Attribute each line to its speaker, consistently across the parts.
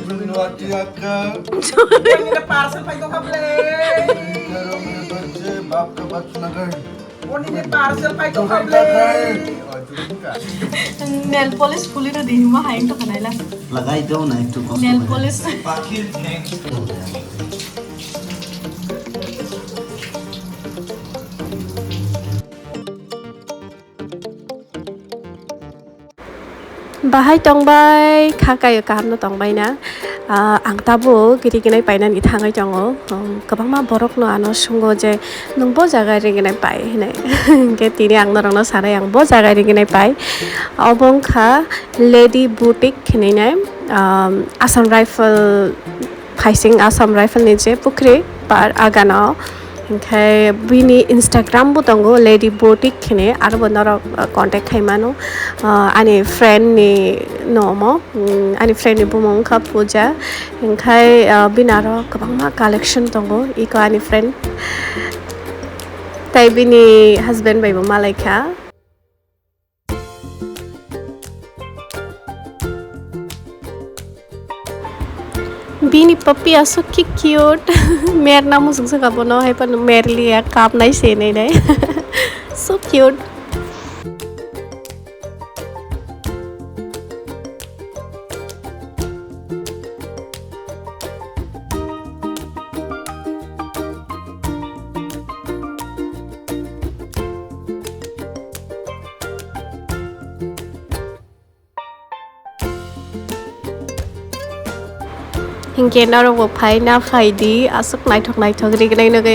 Speaker 1: Jubin Noatia ka.
Speaker 2: मेरे parcel भाई को कब ले
Speaker 1: करो मेरे बच्चे बाप का बात सुना कर
Speaker 2: ओनी मेरे पार्सल भाई को कब
Speaker 1: का
Speaker 2: ले
Speaker 1: और जुबिन का
Speaker 3: नेल पॉलिश फुली र दिनु म हाइन त खनाइला
Speaker 4: लगाइदेऊ न एक टुक
Speaker 3: नेल polish Bahai tongbai khakai karno tongbai na ang tabo giriginai painani thangai jongo kabangma borok no ano sungo je nung bo jaga riginai pai hinai ke tini ang norang no sarai ang bo jaga riginai pai obong kha lady boutique hinai nai Assam rifle phaising Assam rifle ni je pukri par agano ओमफ्राय बिनि Instagram बो दङ lady बौटिक खिने आरो बनर contact खाइमानो आनि friend नि नमो आनि friend नि बुमं खा पूजा ओमफ्राय बिनारो गोबां कालेक्सन दङ इको आनि फ्रेन्ड ताइ बिनि husband बायबो मालायखा Bini puppy are so cute. Mer na musung sa kabono hay pan merli ya kap na isene na so cute. Hingga naro wo pai na pai di asuk nai thok rignai no gai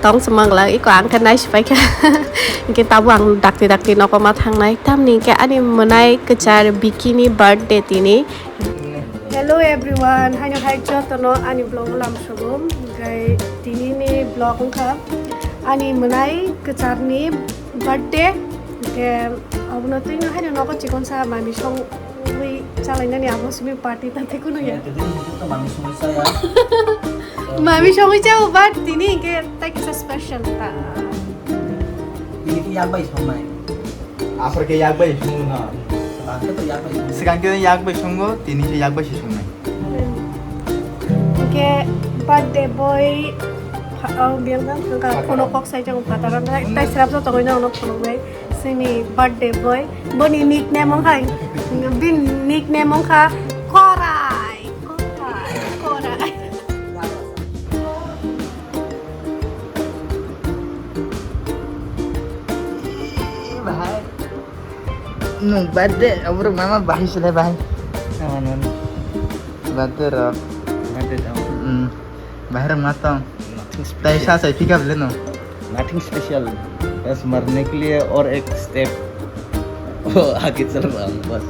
Speaker 3: tong semang la iko ang kan nai spai ka hingga tabu ang dakti no ko ma thang nai tam ni ka ani manai kechar bikini birthday tini Hello everyone haino hai jotto no ani vlog lam shogum gai tini ni vlog ka ani manai kechar ni birthday ke abno tin haino no ko chikon sa mami song ui salahnya nih aku sih party tante kuno ya. Mami song jauh banget ini kayak tak kisah special ta.
Speaker 2: ini की याग भाई सुनना है
Speaker 4: offer के याग बाई सुंगो ना
Speaker 2: बाकी तो याग भाई
Speaker 4: sekarang kita याग बाई सुंगो tini se याग बाई सुंगो
Speaker 3: Kayak birthday boy biar kan kalau kono kok saya jangan pataran tak serap tuh tokonya ono kono boy sini birthday boy boni nickname mong hai bin nickname mong ka Kurai
Speaker 4: bahai nung bade abur mama bahai sudah bahai aman bade rok bade bahar matang पैसा से pickup लेनो
Speaker 5: nothing special बस मरने के लिए और एक step आगे चल रहा हूँ बस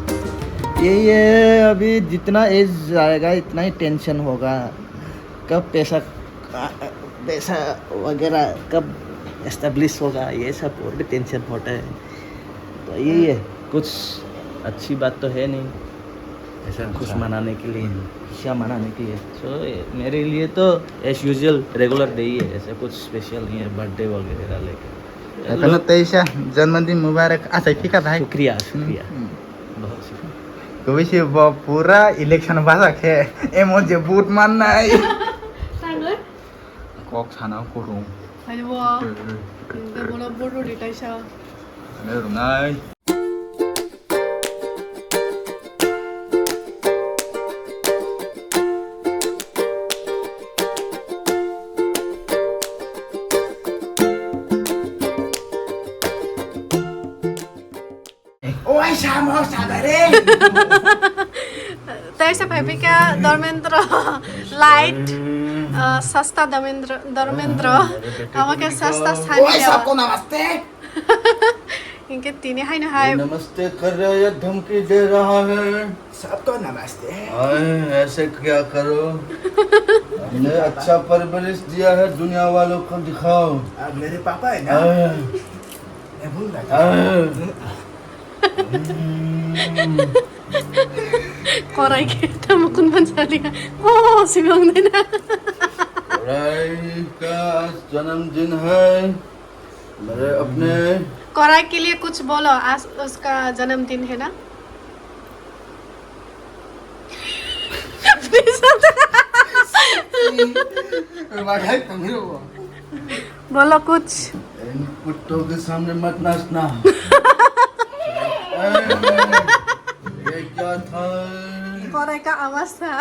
Speaker 5: ये अभी जितना एज जाएगा इतना ही टेंशन होगा कब पैसा वगैरह कब एस्टेब्लिश होगा ये सब और भी टेंशन होता है तो यही है कुछ अच्छी बात तो है नहीं ऐसा खुश मनाने के लिए खुशियाँ मनाने के लिए सो मेरे लिए तो एज यूजुअल रेगुलर डे ही है ऐसा कुछ स्पेशल नहीं है बर्थडे वगैरह लेके
Speaker 4: अपना 23 जन्मदिन मुबारक आशा ठीक है भाई
Speaker 5: शुक्रिया बहुत शुक्रिया
Speaker 4: कभी से पूरा इलेक्शन बाजा खे ए मुझे वोट मानना है कॉक खाना करूं
Speaker 3: Ayo wo nggak boleh bodoh di Taisha
Speaker 4: अरे रुनाई
Speaker 2: ओए शाम हो सागरे
Speaker 3: Taisha भाई क्या धर्मेंद्र लाइट सस्ता धर्मेंद्र अब क्या सस्ता
Speaker 2: ओए सबको नमस्ते
Speaker 3: इनके तीन हाय ना हाय
Speaker 1: नमस्ते कर रहा है या धमकी दे रहा है
Speaker 2: सबको नमस्ते
Speaker 1: आए ऐसे क्या करो हमने अच्छा परवरिश दिया है दुनिया वालों को दिखाओ
Speaker 2: अब मेरे पापा है ना
Speaker 1: आए,
Speaker 2: मैं भूल रहा
Speaker 3: Kurai kita mukun mencari oh si bilang na
Speaker 1: कुराई का आज जन्मदिन है मेरे अपने
Speaker 3: Kurai के लिए कुछ बोलो आज उसका जन्मदिन है ना बोलो कुछ।
Speaker 1: इन कुत्तों के सामने मत नाचना। ये क्या था?
Speaker 3: कोराई का आवाज था।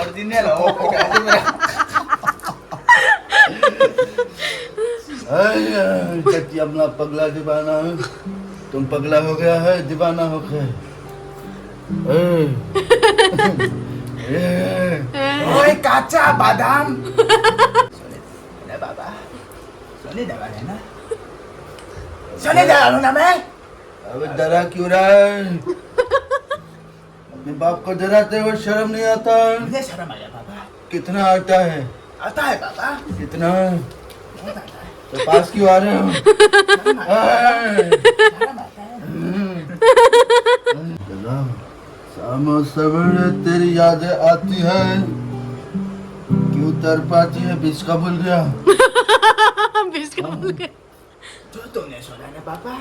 Speaker 4: ओरिजिनल हो
Speaker 1: जबकि अपना पगला दीवाना है, तुम पगला हो गया है, दीवाना हो गया।
Speaker 2: ओए काचा बादाम सुने बाबा सुने दवाने ना सुने दवाने ना मैं
Speaker 1: अब डरा क्यों रहा है? अपने बाप को डराते हुए शर्म नहीं आता?
Speaker 2: मुझे शर्म आया बाबा
Speaker 1: कितना आता है?
Speaker 2: आता है बाबा
Speaker 1: कितना?
Speaker 2: बहुत आता है
Speaker 1: तो पास क्यों आ रहे हो?
Speaker 2: शर्म आता है
Speaker 1: शामो सवेरे तेरी यादें आती है, क्यों तर पाती है? बीच का भूल गया।
Speaker 2: जो तूने सुना ना बाबा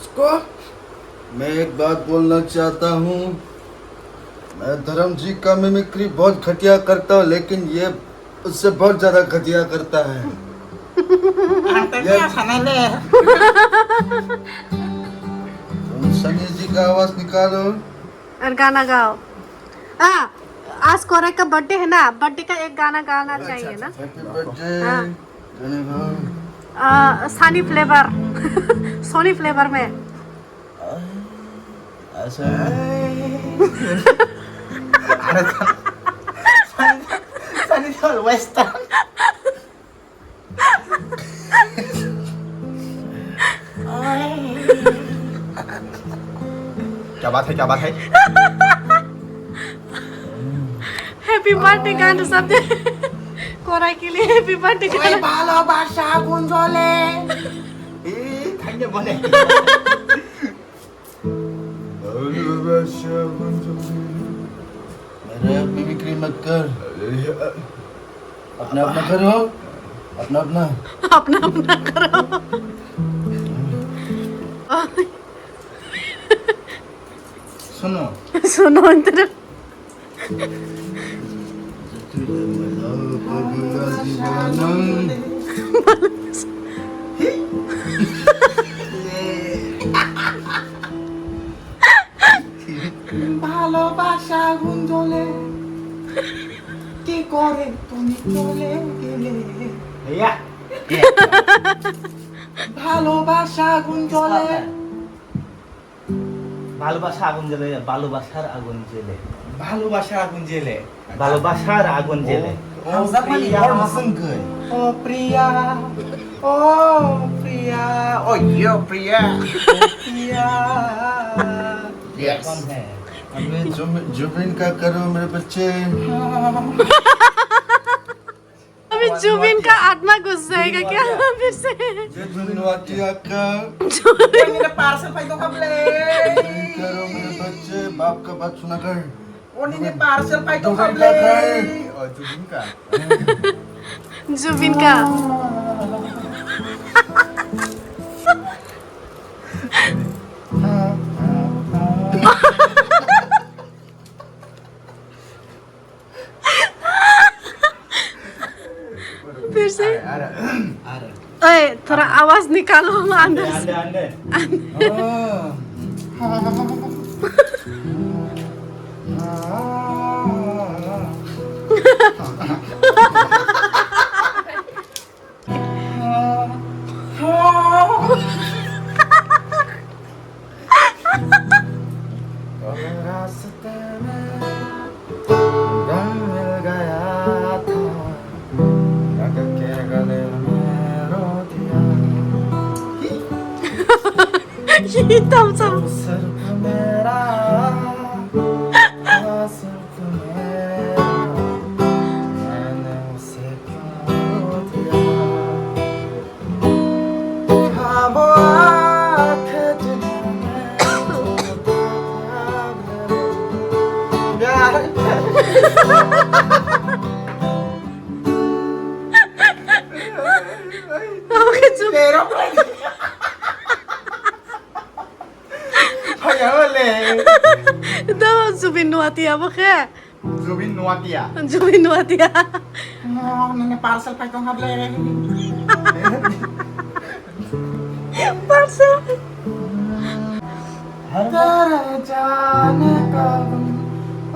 Speaker 2: उसको
Speaker 1: मैं एक बात बोलना चाहता हूँ। मैं धर्म जी का मिमिक्री बहुत घटिया करता हूँ, लेकिन ये उससे बहुत ज्यादा घटिया करता है। तुम सनी जी का आवाज निकालो
Speaker 3: और गाना गाओ। आज कोराई का बर्थडे है ना, बर्थडे का एक गाना गाना चाहिए ना।
Speaker 1: Happy birthday.
Speaker 3: Sunny flavour Sony flavour में।
Speaker 1: ऐसा
Speaker 4: सनी देओल वेस्टर्न क्या बात है
Speaker 3: हैप्पी बर्थडे गाना सब कोराई के लिए हैप्पी बर्थडे
Speaker 2: ओए
Speaker 3: गाना।
Speaker 2: भालोबासा गुंजोले
Speaker 4: ए खाने बने
Speaker 1: मेरे मिमिक्री मत कर, अपना अपना करो, अपना अपना
Speaker 3: करो।
Speaker 4: सुनो
Speaker 3: सुनो इधर।
Speaker 2: ভালোবাসা গুঞ্জলে কি করে তুমি চলে গেলে
Speaker 4: भैया
Speaker 2: ভালোবাসা গুঞ্জলে
Speaker 5: ভালোবাসা আগুন জ্বলে, ভালোবাসার আগুন জ্বলে,
Speaker 4: ভালোবাসার আগুন জেলে
Speaker 5: ভালোবাসার আগুন জ্বলে।
Speaker 2: hamjagwi or masengge oh pria oh yo pria yes
Speaker 5: कौन है?
Speaker 1: अबे जुबिन का करो मेरे बच्चे।
Speaker 3: अभी जुबिन का आत्मा घुस जाएगा क्या फिर से?
Speaker 1: जुबिन नोआटिया का
Speaker 2: ini parcel pa ito kable
Speaker 1: करो मेरे बच्चे, बाप का बात सुना कर।
Speaker 2: ini parcel pa ito
Speaker 1: Zubin
Speaker 2: kable
Speaker 1: का कर।
Speaker 4: oh Jubin ka
Speaker 3: जुबिन का फिर से ओए थोड़ा आवाज निकालो अंदर से।
Speaker 5: अंदे
Speaker 1: रास्ते में दम मिल गया था, लग के गले में रो दिया।
Speaker 3: ये तब सब
Speaker 1: सिर्फ मेरा सिर्फ मेरा, मैंने उसे क्यों रो दिया। हाँ वो आँखें जिन्हें
Speaker 3: ओके चुप
Speaker 2: pero
Speaker 4: भैया बोले
Speaker 3: Ito, Jubin Noatia ba ka?
Speaker 4: Jubin Noatia.
Speaker 3: Jubin Noatia.
Speaker 4: Nang parcel pa itong hablay.
Speaker 3: Parcel.
Speaker 4: तेरा जाने का गम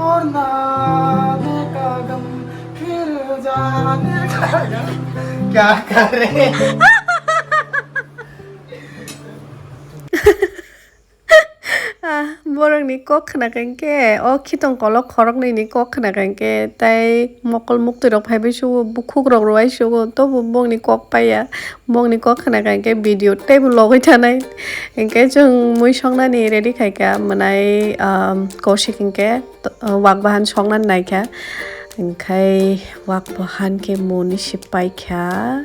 Speaker 4: और ना आने का गम फिर जाने का गम क्या करे
Speaker 3: Borang ni kok kena kengke, oh kitong kolok korok ni kok kena kengke, tai mokol muk tu dok phai su bukuk rok roi su to bong ni kok pa ya, bong ni kok kena kengke video tai bu logoi thanai, engke jong mui songna ni ready khai ka manai koshi kengke wak bahan songna nai kha, engkai wak bahan ke moni sipai kha,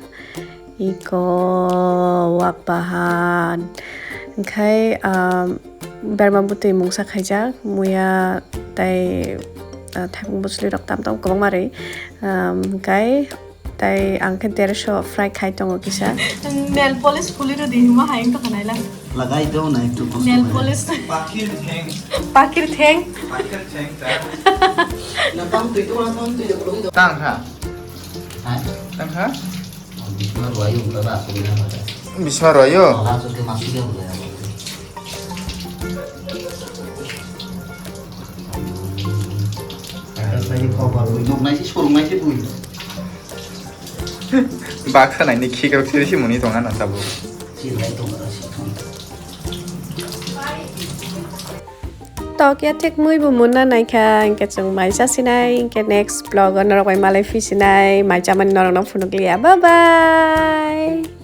Speaker 3: iko wak bahan, engkai berma butui mungsa khaijak muya tai thapung busli rok tam tam kobang mari kai tai angke 150 fry khai tongo kisa nail polish puliro dihima haing to kanaila
Speaker 5: लगाई दो ना एक तो
Speaker 3: nail polish
Speaker 4: पाकिर थेंग
Speaker 3: pakir theng
Speaker 5: ना पाम तो itu orang paam tu ya kalau
Speaker 4: tang ha
Speaker 5: Hah?
Speaker 4: tang ha
Speaker 5: Bisma royo udah tak sudah ada.
Speaker 4: Bisma royo
Speaker 5: Langsung ke masuknya udah. Saya cover untuk nasi suruh nasi bui.
Speaker 4: baksa nai ni khikar sirisi muni tonga na tabu
Speaker 5: Sila itu nasi.
Speaker 3: to kia tek mui bu mun na nai kha engke chung mai sa sinai engke next vlog on rok bai malai fi sinai mai chaman norong no phunuk lia bye bye